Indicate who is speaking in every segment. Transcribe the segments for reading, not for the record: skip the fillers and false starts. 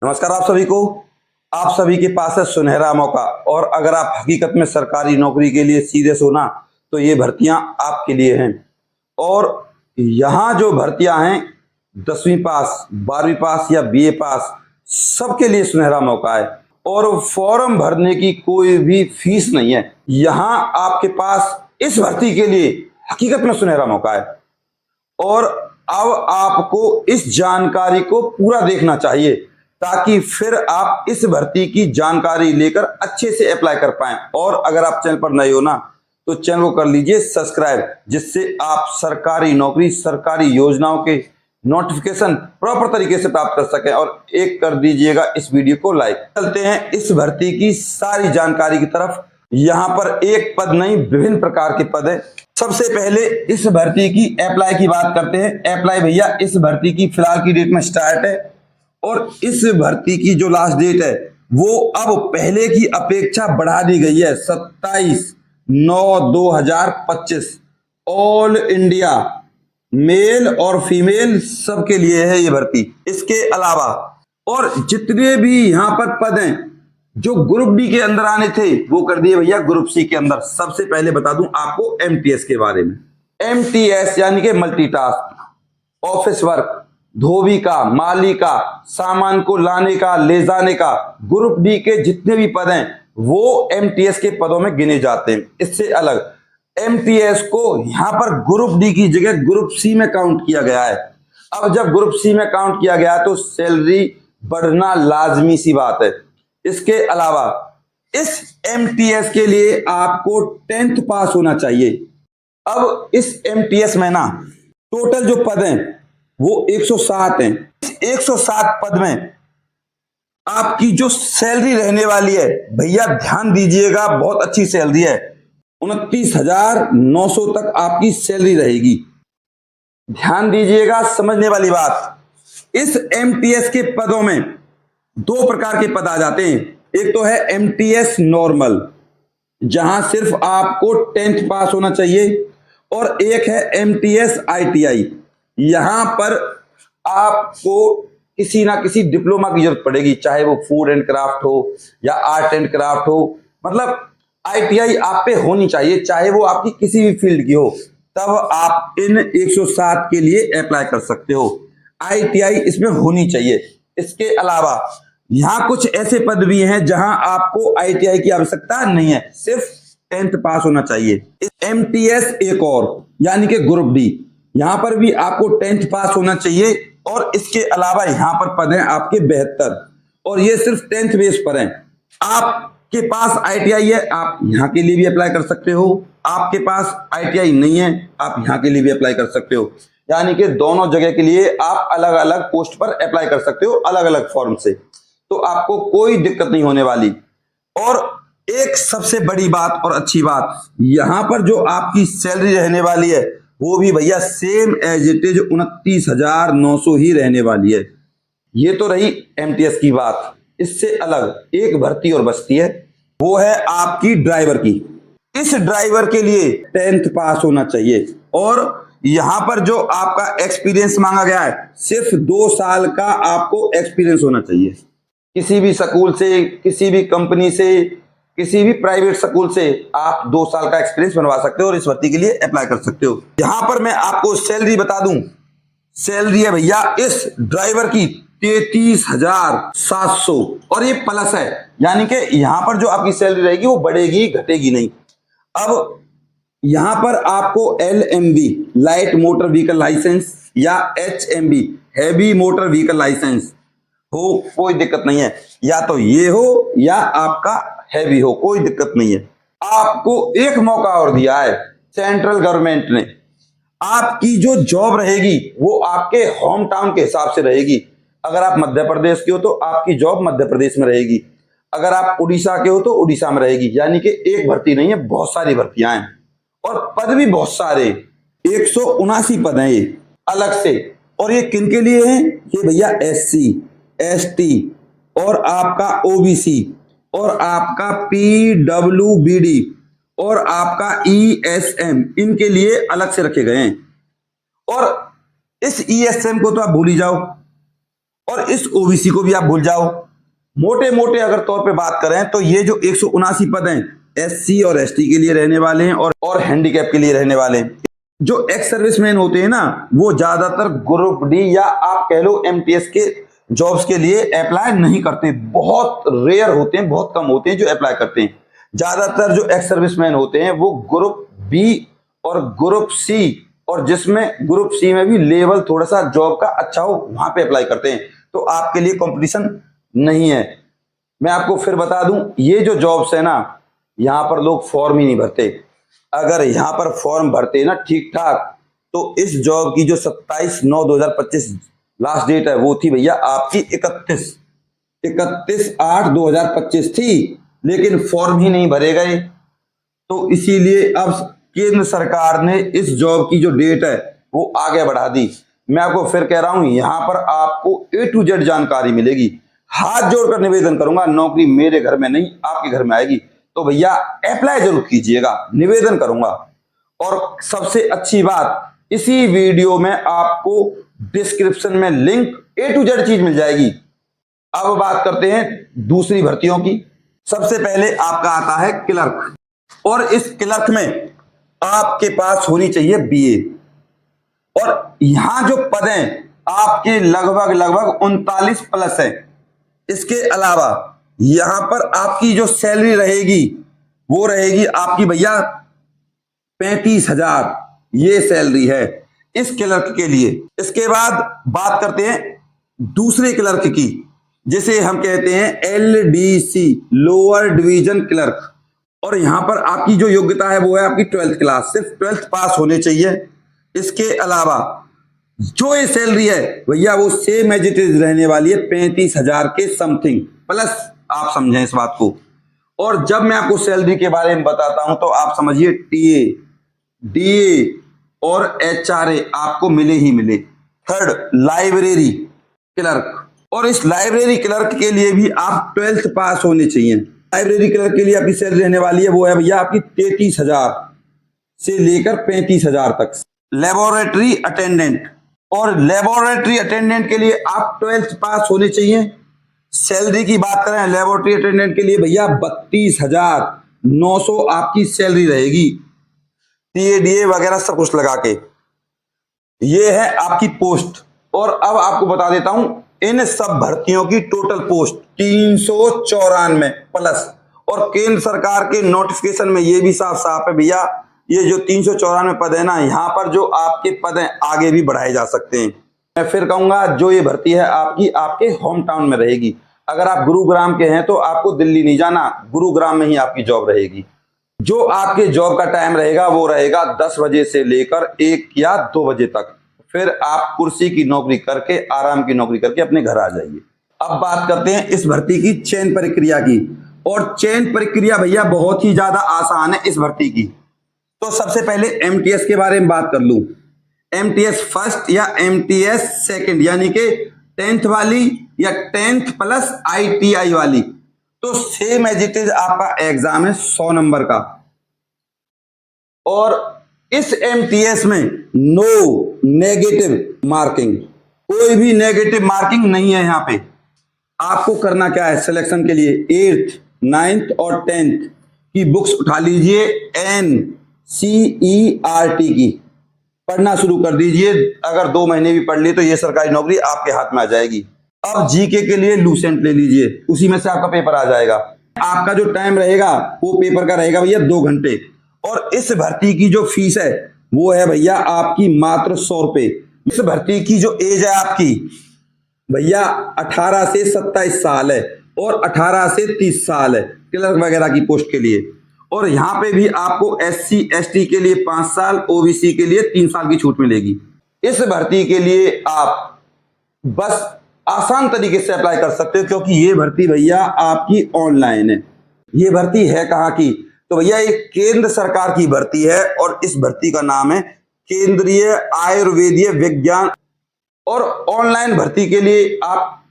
Speaker 1: नमस्कार आप सभी को। आप सभी के पास है सुनहरा मौका, और अगर आप हकीकत में सरकारी नौकरी के लिए सीरियस हो ना, तो ये भर्तियां आपके लिए हैं। और यहाँ जो भर्तियां हैं 10वीं पास, 12वीं पास या बीए पास, सबके लिए सुनहरा मौका है। और फॉर्म भरने की कोई भी फीस नहीं है। यहाँ आपके पास इस भर्ती के लिए हकीकत में सुनहरा मौका है। और अब आपको इस जानकारी को पूरा देखना चाहिए, ताकि फिर आप इस भर्ती की जानकारी लेकर अच्छे से अप्लाई कर पाएं। और अगर आप चैनल पर नए हो ना, तो चैनल को कर लीजिए सब्सक्राइब, जिससे आप सरकारी नौकरी, सरकारी योजनाओं के नोटिफिकेशन प्रॉपर तरीके से प्राप्त कर सकें। और एक कर दीजिएगा इस वीडियो को लाइक। चलते हैं इस भर्ती की सारी जानकारी की तरफ। यहाँ पर एक पद नहीं, विभिन्न प्रकार के पद है। सबसे पहले इस भर्ती की अप्लाई की बात करते हैं। अप्लाई भैया इस भर्ती की फिलहाल की डेट में स्टार्ट है, और इस भर्ती की जो लास्ट डेट है वो अब पहले की अपेक्षा बढ़ा दी गई है, 27/9/2025। ऑल इंडिया मेल और फीमेल सबके लिए है ये भर्ती। इसके अलावा और जितने भी यहां पर पद हैं जो ग्रुप डी के अंदर आने थे, वो कर दिए भैया ग्रुप सी के अंदर। सबसे पहले बता दूं आपको एमटीएस के बारे में। एमटीएस यानी कि मल्टीटास्क, ऑफिस वर्क, धोबी का, माली का, सामान को लाने का, ले जाने का, ग्रुप डी के जितने भी पद हैं वो एमटीएस के पदों में गिने जाते हैं। इससे अलग एमटीएस को यहां पर ग्रुप डी की जगह ग्रुप सी में काउंट किया गया है। अब जब ग्रुप सी में काउंट किया गया तो सैलरी बढ़ना लाजमी सी बात है। इसके अलावा इस एमटीएस के लिए आपको 10th पास होना चाहिए। अब इस एमटीएस में ना टोटल जो पद हैं वो 107 हैं। इस 107 पद में आपकी जो सैलरी रहने वाली है भैया ध्यान दीजिएगा, बहुत अच्छी सैलरी है। 29,900 तक आपकी सैलरी रहेगी। ध्यान दीजिएगा, समझने वाली बात। इस एमटीएस के पदों में दो प्रकार के पद आ जाते हैं। एक तो है एमटीएस नॉर्मल, जहां सिर्फ आपको 10th पास होना चाहिए, और एक है एमटीएस आईटीआई। यहां पर आपको किसी ना किसी डिप्लोमा की जरूरत पड़ेगी, चाहे वो फूड एंड क्राफ्ट हो या आर्ट एंड क्राफ्ट हो। मतलब आईटीआई आप पे होनी चाहिए, चाहे वो आपकी किसी भी फील्ड की हो, तब आप इन 107 के लिए अप्लाई कर सकते हो। आईटीआई इसमें होनी चाहिए। इसके अलावा यहां कुछ ऐसे पद भी हैं जहां आपको आईटीआई की आवश्यकता नहीं है, सिर्फ 10th पास होना चाहिए। एमटीएस एक और यानी कि ग्रुप डी, यहां पर भी आपको 10th पास होना चाहिए। और इसके अलावा यहां पर पद हैं आपके 72, और ये सिर्फ 10th बेस पर हैं। आपके पास आईटीआई है, आप यहां के लिए भी अप्लाई कर सकते हो। आपके पास आईटीआई नहीं है, आप यहां के लिए भी अप्लाई कर सकते हो। यानी कि दोनों जगह के लिए आप अलग अलग पोस्ट पर अप्लाई कर सकते हो, अलग अलग फॉर्म से। तो आपको कोई दिक्कत नहीं होने वाली। और एक सबसे बड़ी बात और अच्छी बात, यहां पर जो आपकी सैलरी रहने वाली है वो भी भैया सेम एज इट इज 29,900 ही रहने वाली है। ये तो रही एमटीएस की बात। इससे अलग एक भर्ती और बचती है, वो है आपकी ड्राइवर की। इस ड्राइवर के लिए 10th पास होना चाहिए, और यहां पर जो आपका एक्सपीरियंस मांगा गया है सिर्फ 2 साल का आपको एक्सपीरियंस होना चाहिए। किसी भी स्कूल से, किसी भी कंपनी से, किसी भी प्राइवेट स्कूल से आप 2 साल का एक्सपीरियंस बनवा सकते हो और इस भर्ती के लिए अप्लाई कर सकते हो। यहां पर मैं आपको सैलरी बता दूं, सैलरी है भैया इस ड्राइवर की 33,700, और ये प्लस है, यानी कि यहां पर जो आपकी सैलरी रहेगी वो बढ़ेगी घटेगी नहीं। अब यहां पर आपको LMV light motor vehicle licence या HMV heavy motor vehicle licence हो, कोई दिक्कत नहीं है। या तो ये हो या आपका हैवी हो, कोई दिक्कत नहीं है। आपको एक मौका और दिया है सेंट्रल गवर्नमेंट ने। आपकी जो जॉब रहेगी वो आपके होम टाउन के हिसाब से रहेगी। अगर आप मध्य प्रदेश के हो तो आपकी जॉब मध्य प्रदेश में रहेगी, अगर आप उड़ीसा के हो तो उड़ीसा में रहेगी। यानी कि एक भर्ती नहीं है, बहुत सारी भर्तियां हैं, और पद भी बहुत सारे, 179 पद हैं ये अलग से। और ये किन के लिए हैं? ये भैया SC ST और आपका OBC और आपका PWBD और आपका ESM, इनके लिए अलग से रखे गए हैं। और इस ESM को तो आप भूल ही जाओ, और इस ओबीसी को भी आप भूल जाओ। मोटे मोटे अगर तौर पे बात करें तो ये जो 179 पद हैं एससी और एसटी के लिए रहने वाले हैं और हैंडीकैप के लिए रहने वाले हैं। जो एक्स सर्विसमैन होते हैं ना, वो ज्यादातर ग्रुप डी या आप कह लो एमटीएस के जॉब्स के लिए अप्लाई नहीं करते। बहुत रेयर होते हैं, बहुत कम होते हैं जो अप्लाई करते हैं। ज्यादातर जो एक्स सर्विसमैन होते हैं वो ग्रुप बी और ग्रुप सी, और जिसमें ग्रुप सी में भी लेवल थोड़ा सा जॉब का अच्छा हो, वहां पे अप्लाई करते हैं। तो आपके लिए कंपटीशन नहीं है। मैं आपको फिर बता दूं, ये जो जॉब्स है ना, यहां पर लोग फॉर्म ही नहीं भरते। अगर यहां पर फॉर्म भरते ना ठीक ठाक, तो इस जॉब की जो 27/9/2025 लास्ट डेट है, वो थी भैया आपकी 31/8/2025 थी, लेकिन फॉर्म ही नहीं भरे गए। तो इसीलिए अब केंद्र सरकार ने इस जॉब की जो डेट है वो आगे बढ़ा दी। मैं आपको फिर कह रहा हूं, यहां पर आपको A to Z जानकारी मिलेगी। हाथ जोड़कर निवेदन करूंगा, नौकरी मेरे घर में नहीं आपके घर में आएगी, तो भैया अप्लाई जरूर कीजिएगा, निवेदन करूंगा। और सबसे अच्छी बात, इसी वीडियो में आपको डिस्क्रिप्शन में लिंक A to Z चीज मिल जाएगी। अब बात करते हैं दूसरी भर्तियों की। सबसे पहले आपका आता है क्लर्क, और इस क्लर्क में आपके पास होनी चाहिए बीए। और यहां जो पद हैं आपके लगभग 39 प्लस है। इसके अलावा यहां पर आपकी जो सैलरी रहेगी वो रहेगी आपकी भैया 35,000, ये सैलरी है इस क्लर्क के लिए। इसके बाद बात करते हैं दूसरे क्लर्क की, जिसे हम कहते हैं LDC, लोअर डिवीजन क्लर्क। और यहां पर आपकी जो योग्यता है वो है आपकी 12th क्लास, सिर्फ 12th पास होने चाहिए। इसके अलावा जो ये सैलरी है भैया वो सेम एज इट इज रहने वाली है 35,000 के समथिंग प्लस, आप समझें इस बात को। और जब मैं आपको सैलरी के बारे में बताता हूं तो आप समझिए टीए, डीए और HRA आपको मिले ही मिले। थर्ड, लाइब्रेरी क्लर्क, और इस लाइब्रेरी क्लर्क के लिए भी आप 12th पास होने चाहिए। लाइब्रेरी क्लर्क के लिए आपकी सैलरी रहने वाली है वो है भैया आपकी 33,000 से लेकर 35,000 तक। लेबोरेटरी अटेंडेंट, और लेबोरेटरी अटेंडेंट के लिए आप 12th पास होने चाहिए। सैलरी की बात करें लेबोरेटरी अटेंडेंट के लिए भैया 32,900 आपकी सैलरी रहेगी, TADA वगैरह सब कुछ लगा के। ये है आपकी पोस्ट। और अब आपको बता देता हूं इन सब भर्तियों की टोटल पोस्ट 394 प्लस। और केंद्र सरकार के नोटिफिकेशन में ये भी साफ साफ है भैया, ये जो 394 पद है ना, यहाँ पर जो आपके पद हैं आगे भी बढ़ाए जा सकते हैं। मैं फिर कहूंगा जो ये भर्ती है आपकी आपके होम टाउन में रहेगी। अगर आप गुरुग्राम के हैं तो आपको दिल्ली नहीं जाना, गुरुग्राम में ही आपकी जॉब रहेगी। जो आपके जॉब का टाइम रहेगा वो रहेगा 10 बजे से लेकर 1 या 2 बजे तक। फिर आप कुर्सी की नौकरी करके, आराम की नौकरी करके अपने घर आ जाइए। अब बात करते हैं इस भर्ती की चयन प्रक्रिया की। और चयन प्रक्रिया भैया बहुत ही ज्यादा आसान है इस भर्ती की। तो सबसे पहले MTS के बारे में बात कर लूं। MTS फर्स्ट या MTS सेकंड, यानी कि 10th वाली या 10th प्लस ITI वाली, तो सेम एज इट इज आपका एग्जाम है 100 नंबर का। और इस MTS में नो नेगेटिव मार्किंग, कोई भी नेगेटिव मार्किंग नहीं है। यहां पे आपको करना क्या है, सिलेक्शन के लिए 8th, 9th और 10th की बुक्स उठा लीजिए, NCERT की पढ़ना शुरू कर दीजिए। अगर 2 महीने भी पढ़ ली तो ये सरकारी नौकरी आपके हाथ में आ जाएगी। अब जीके के लिए लूसेंट ले लीजिए, उसी में से आपका पेपर आ जाएगा। आपका जो टाइम रहेगा वो पेपर का रहेगा भैया 2 घंटे। और इस भर्ती की जो फीस है वो है भैया आपकी मात्र 100 रुपए। इस भर्ती की जो एज है आपकी भैया 18 से 27 साल है और 18 से 30 साल है क्लर्क वगैरह की पोस्ट के लिए। और यहाँ पे भी आपको SC ST के लिए 5 साल, OBC के लिए 3 साल की छूट मिलेगी। इस भर्ती के लिए आप बस आसान तरीके से अप्लाई कर सकते हो, क्योंकि ये भर्ती भैया आपकी ऑनलाइन है। ये भर्ती है कहाँ की, तो भैया ये केंद्र सरकार की भर्ती है और इस भर्ती का नाम है केंद्रीय आयुर्वेदीय विज्ञान। और ऑनलाइन भर्ती के लिए आप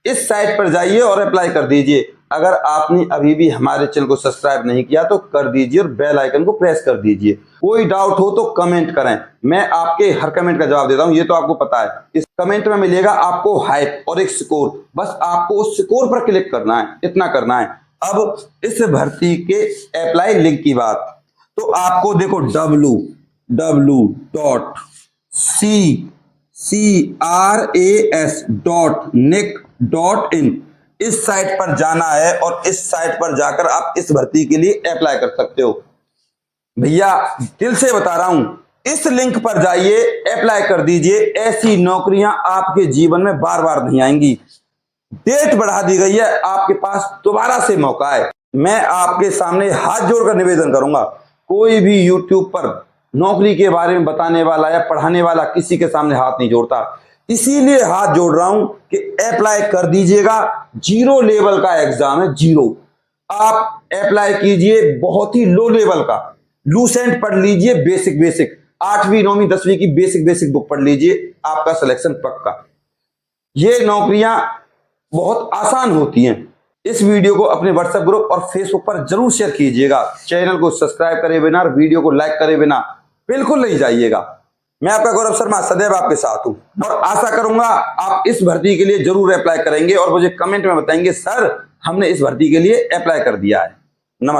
Speaker 1: इस साइट पर जाइए और अप्लाई कर दीजिए। अगर आपने अभी भी हमारे चैनल को सब्सक्राइब नहीं किया तो कर दीजिए और बेल आइकन को प्रेस कर दीजिए। कोई डाउट हो तो कमेंट करें, मैं आपके हर कमेंट का जवाब देता हूं, ये तो आपको पता है। इस कमेंट में मिलेगा आपको हाइप और एक स्कोर, बस आपको उस स्कोर पर क्लिक करना है, इतना करना है। अब इस भर्ती के अप्लाई लिंक की बात, तो आपको देखो www.cras.nic.in इस साइट पर जाना है और इस साइट पर जाकर आप इस भर्ती के लिए अप्लाई कर सकते हो। भैया दिल से बता रहा हूं, इस लिंक पर जाइए, अप्लाई कर दीजिए। ऐसी नौकरियां आपके जीवन में बार बार नहीं आएंगी। डेट बढ़ा दी गई है, आपके पास दोबारा से मौका है। मैं आपके सामने हाथ जोड़कर निवेदन करूंगा, कोई भी YouTube पर नौकरी के बारे में बताने वाला या पढ़ाने वाला किसी के सामने हाथ नहीं जोड़ता, इसीलिए हाथ जोड़ रहा हूं कि अप्लाई कर दीजिएगा। 0 लेवल का एग्जाम है, 0। आप अप्लाई कीजिए, बहुत ही लो लेवल का लूसेंट पढ़ लीजिए, बेसिक 8वीं 9वीं 10वीं की बेसिक बुक पढ़ लीजिए, आपका सिलेक्शन पक्का। ये नौकरियां बहुत आसान होती हैं। इस वीडियो को अपने व्हाट्सएप ग्रुप और फेसबुक पर जरूर शेयर कीजिएगा। चैनल को सब्सक्राइब करे बिना और वीडियो को लाइक करे बिना बिल्कुल नहीं जाइएगा। मैं आपका गौरव शर्मा सदैव आपके साथ हूं और आशा करूंगा आप इस भर्ती के लिए जरूर अप्लाई करेंगे और मुझे कमेंट में बताएंगे, सर हमने इस भर्ती के लिए अप्लाई कर दिया है। नमस्कार।